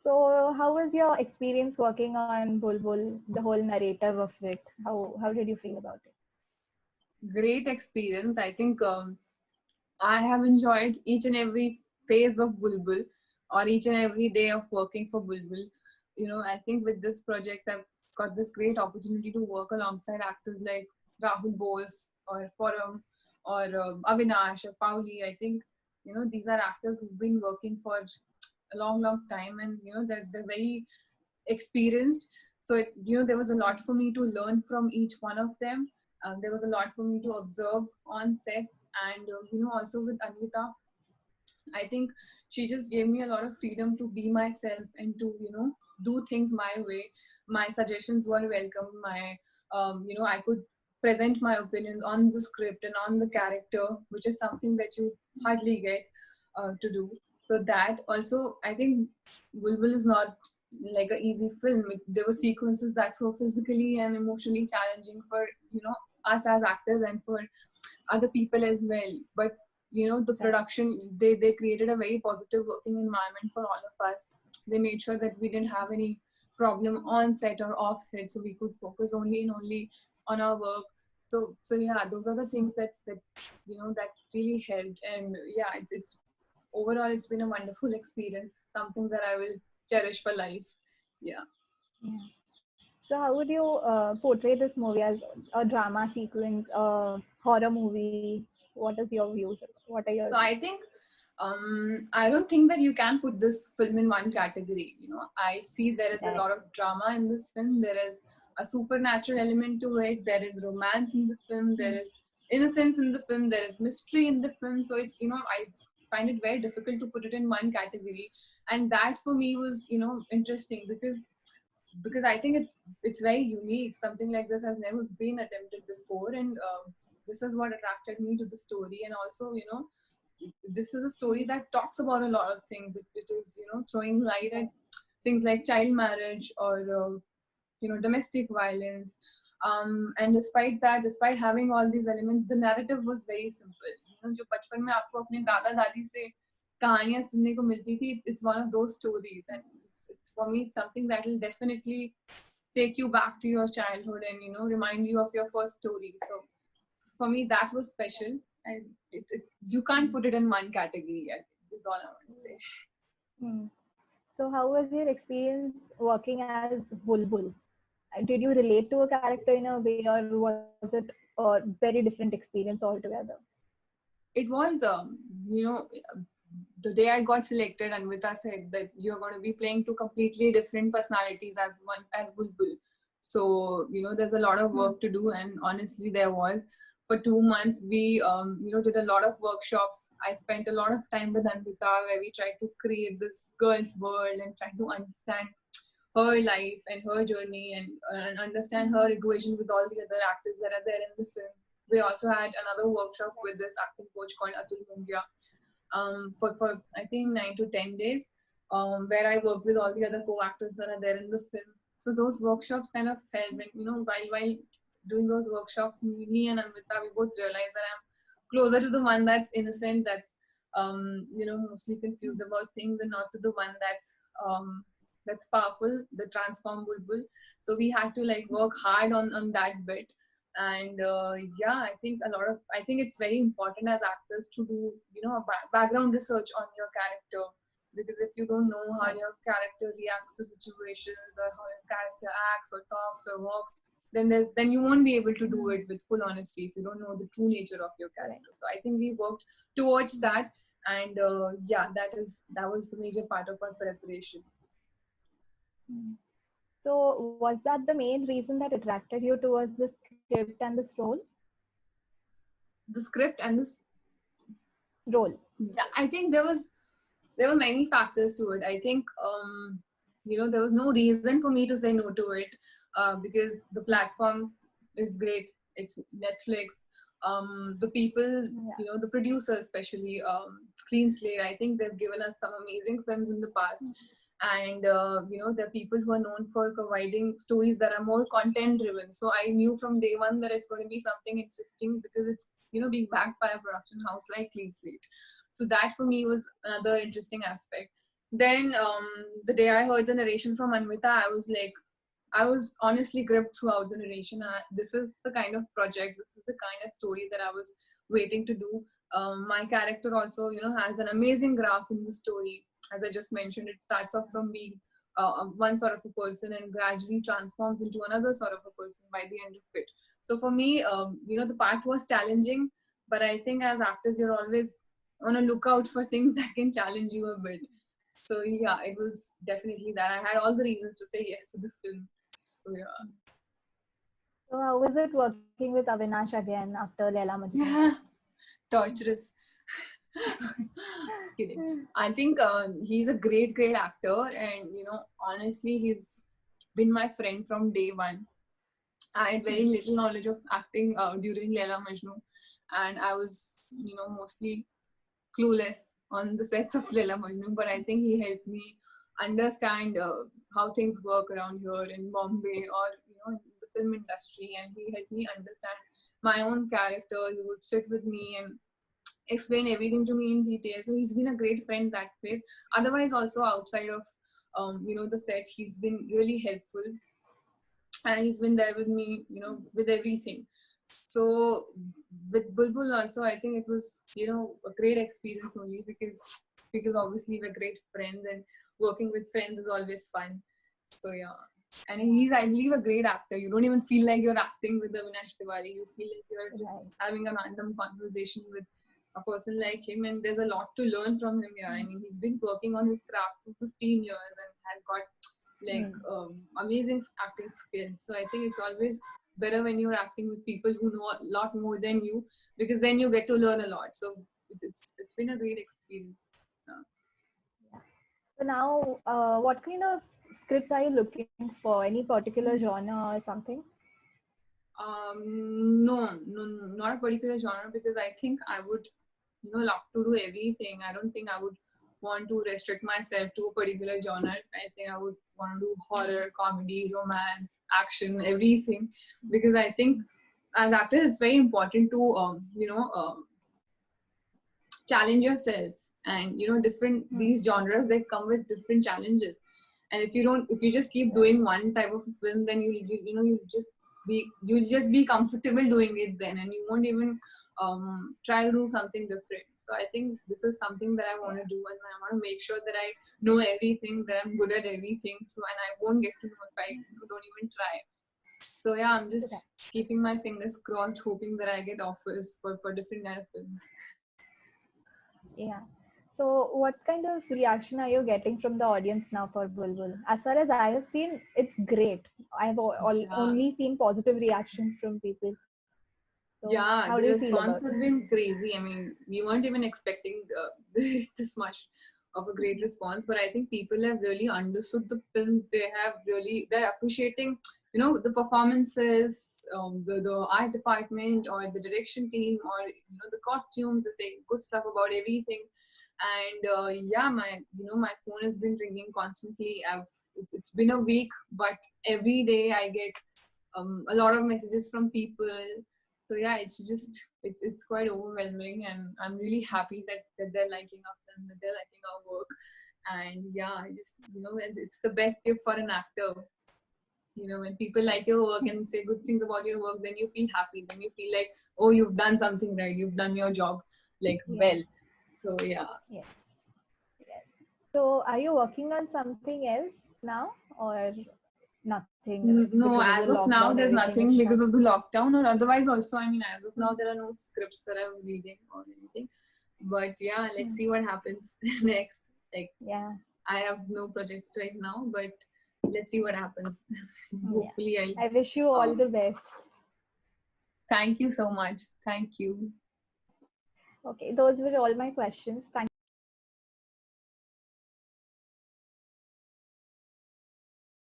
So how was your experience working on Bulbul, the whole narrative of it? How did you feel about it? Great experience. I think I have enjoyed each and every phase of Bulbul, or each and every day of working for Bulbul. I think with this project, I've got this great opportunity to work alongside actors like Rahul Bose or Param or Avinash or Pauli. I think, these are actors who've been working for a long, long time, and, they're very experienced. So there was a lot for me to learn from each one of them. There was a lot for me to observe on sets, and also with Anvita, I think she just gave me a lot of freedom to be myself and to do things my way. My suggestions were welcome. I could present my opinions on the script and on the character, which is something that you hardly get to do. So that also, I think Bulbul is not like an easy film. There were sequences that were physically and emotionally challenging for us as actors and for other people as well. But the production, they created a very positive working environment for all of us. They made sure that we didn't have any problem on set or off set, so we could focus only on our work. So yeah, those are the things that really helped. And yeah, it's overall, it's been a wonderful experience, something that I will cherish for life. Yeah. Yeah. So how would you portray this movie as a drama sequence, a horror movie? What is your views? What are your So I think I don't think that you can put this film in one category. I see there is a right? lot of drama in this film. There is a supernatural element to it. There is romance in the film. There is innocence in the film. There is mystery in the film. So it's I find it very difficult to put it in one category, and that for me was interesting because I think it's very unique. Something like this has never been attempted before, and this is what attracted me to the story. And also, this is a story that talks about a lot of things. It is throwing light at things like child marriage or domestic violence. And despite having all these elements, the narrative was very simple. जो बचपन में आपको अपने दादा दादी से कहानियां सुनने को मिलती थी, it's one of those stories, and it's for me, it's something that will definitely take you back to your childhood and remind you of your first story. So for me, that was special, and you can't put it in one category. I think is all I want to say. Hmm. So how was your experience working as Bulbul? Did you relate to a character in a way, or was it a very different experience altogether? It was the day I got selected, Anvita said that you're going to be playing two completely different personalities as Bulbul. So there's a lot of work to do, and honestly, there was. For 2 months, we did a lot of workshops. I spent a lot of time with Anvita, where we tried to create this girl's world and try to understand her life and her journey, and understand her equation with all the other actors that are there in the film. We also had another workshop with this acting coach called Atul Mungia, for I think 9 to 10 days, where I worked with all the other co-actors that are there in the film. So those workshops kind of helped. And while doing those workshops, me and Anvita, we both realized that I'm closer to the one that's innocent, that's mostly confused about things, and not to the one that's powerful, the transform Bulbul. So we had to like work hard on that bit. And yeah, I think it's very important as actors to do a background research on your character, because if you don't know how your character reacts to situations, or how your character acts or talks or walks, then you won't be able to do it with full honesty if you don't know the true nature of your character. So I think we worked towards that, and yeah, that was the major part of our preparation. So was that the main reason that attracted you towards the script and this role? The script and this Role. Yeah, I think there were many factors to it. I think there was no reason for me to say no to it, because the platform is great. It's Netflix. The people, the producers especially, Clean Slate, I think they've given us some amazing films in the past. And there are people who are known for providing stories that are more content driven. So I knew from day one that it's going to be something interesting, because it's being backed by a production house like Clean Slate. So that for me was another interesting aspect. then the day I heard the narration from Anvita, I was honestly gripped throughout the narration. This is the kind of project, this is the kind of story that I was waiting to do. My character also, has an amazing graph in the story. As I just mentioned, it starts off from being one sort of a person and gradually transforms into another sort of a person by the end of it. So for me, the part was challenging, but I think as actors, you're always on a lookout for things that can challenge you a bit. So yeah, it was definitely that. I had all the reasons to say yes to the film. So So how was it working with Avinash again after Leila Majnu? yeah, torturous. Kidding. I think he's a great actor, and honestly, he's been my friend from day one. I had very little knowledge of acting during Leila Majnu, and I was mostly clueless on the sets of Leila Majnu, but I think he helped me understand how things work around here in Bombay or in the film industry, and he helped me understand my own character. He would sit with me and explain everything to me in detail. So he's been a great friend that place. Otherwise, also outside of the set, he's been really helpful, and he's been there with me, with everything. So with Bulbbul also, I think it was, a great experience only because obviously we're great friends and working with friends is always fun. So yeah. And he's, I believe, a great actor. You don't even feel like you're acting with Avinash Tiwari. You feel like you're just Right. having a random conversation with a person like him, and there's a lot to learn from him. Yeah, I mean, he's been working on his craft for 15 years and has got like amazing acting skills. So I think it's always better when you're acting with people who know a lot more than you, because then you get to learn a lot. So it's been a great experience. So now, what kind of scripts are you looking for? Any particular genre or something? No, not a particular genre, because I think I would, love to do everything. I don't think I would want to restrict myself to a particular genre. I think I would want to do horror, comedy, romance, action, everything, because I think as actors it's very important to challenge yourself. And different these genres, they come with different challenges. And if you just keep doing one type of film, then you'll just be comfortable doing it then, and you won't even try to do something different. So I think this is something that I want to do, and I want to make sure that I know everything, that I'm good at everything. So, and I won't get to know if I don't even try. So yeah, I'm just keeping my fingers crossed, hoping that I get offers for different kind of films. Yeah. So what kind of reaction are you getting from the audience now for Bulbul? As far as I have seen, it's great. I've Yeah. only seen positive reactions from people. So Yeah, how do the you feel response about has it? been crazy. I mean, we weren't even expecting this much of a great response, but I think people have really understood the film. They're appreciating, the performances, the art department or the direction team, or the costumes. They're saying good stuff about everything. And yeah, my phone has been ringing constantly. It's been a week, but every day I get a lot of messages from people. So yeah, it's quite overwhelming, and I'm really happy that they're liking our film, that they're liking our work. And yeah, I just it's the best gift for an actor. When people like your work and say good things about your work, then you feel happy, then you feel like, oh, you've done something right, you've done your job like Yeah. well. So yeah. Yes. Yes. So are you working on something else now or nothing because No, of the as of lockdown, now, there's everything is nothing shut? because of the lockdown, or otherwise, also, I mean, as of now, there are no scripts that I'm reading or anything. But yeah, let's see what happens next. Like, Yeah. I have no projects right now, but let's see what happens. Yeah. Hopefully, I wish you I'll. all the best. Thank you so much. Thank you. Okay, those were all my questions. Thank